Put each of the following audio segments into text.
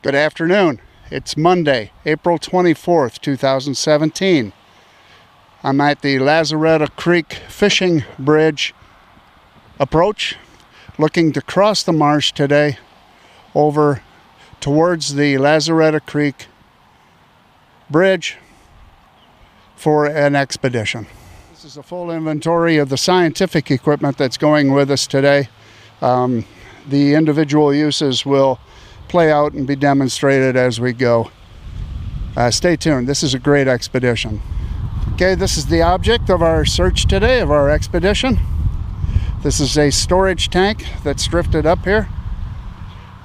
Good afternoon. It's Monday, April 24th, 2017. I'm at the Lazaretto Creek Fishing Bridge approach, looking to cross the marsh today over towards the Lazaretto Creek Bridge for an expedition. This is a full inventory of the scientific equipment that's going with us today. The individual uses will play out and be demonstrated as we go. Stay tuned. This is a great expedition. Okay, this is the object of our search today, of our expedition. This is a storage tank that's drifted up here.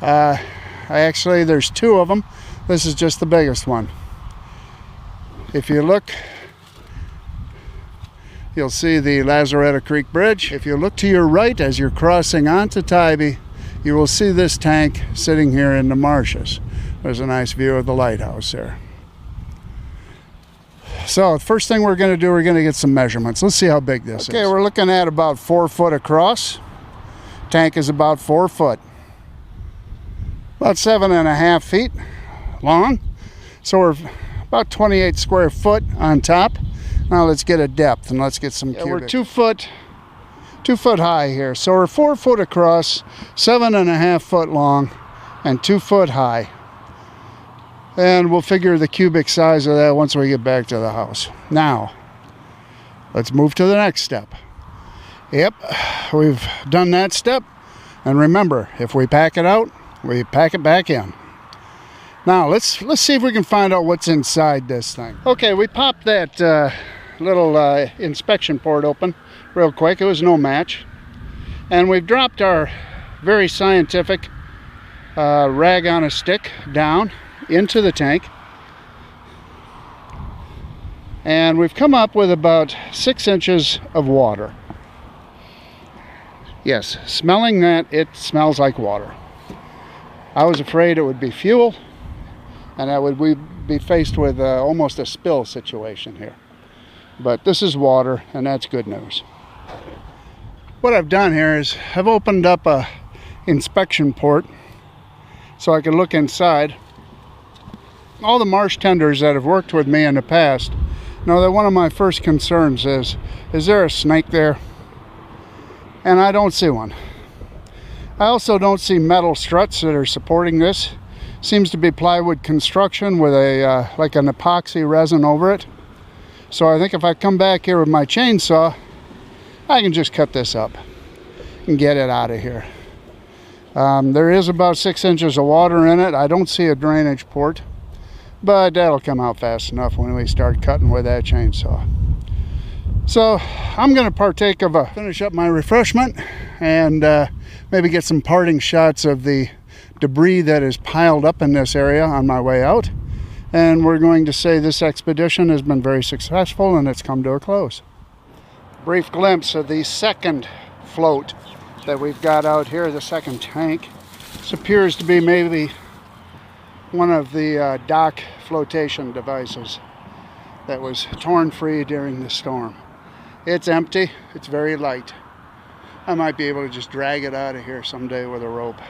Actually, there's two of them. This is just the biggest one. If you look, you'll see the Lazaretto Creek Bridge. If you look to your right as you're crossing onto Tybee, you will see this tank sitting here in the marshes. There's a nice view of the lighthouse there. So the first thing we're going to do, we're going to get some measurements. Let's see how big this is. Okay, we're looking at about 4 foot across. Tank is about 4 foot. About 7.5 feet long. So we're about 28 square foot on top. Now let's get a depth and let's get some cubic. We're 2 foot high here. So we're 4 foot across, 7.5 foot long, and 2 foot high. And we'll figure the cubic size of that once we get back to the house. Now, let's move to the next step. Yep, we've done that step. And remember, if we pack it out, we pack it back in. Now, let's see if we can find out what's inside this thing. Okay, we popped that little inspection port open real quick. It was no match. And we've dropped our very scientific rag on a stick down into the tank. And we've come up with about 6 inches of water. Yes, smelling that, it smells like water. I was afraid it would be fuel, and that we'd be faced with almost a spill situation here. But this is water, and that's good news. What I've done here is I've opened up a inspection port so I can look inside. All the marsh tenders that have worked with me in the past know that one of my first concerns is there a snake there? And I don't see one. I also don't see metal struts that are supporting this. Seems to be plywood construction with a like an epoxy resin over it. So I think if I come back here with my chainsaw, I can just cut this up and get it out of here. There is about 6 inches of water in it. I don't see a drainage port, but that'll come out fast enough when we start cutting with that chainsaw. So I'm going to partake of finish up my refreshment and maybe get some parting shots of the debris that is piled up in this area on my way out. And we're going to say this expedition has been very successful and it's come to a close. Brief glimpse of the second float that we've got out here, the second tank. This appears to be maybe one of the dock flotation devices that was torn free during the storm. It's empty, it's very light. I might be able to just drag it out of here someday with a rope.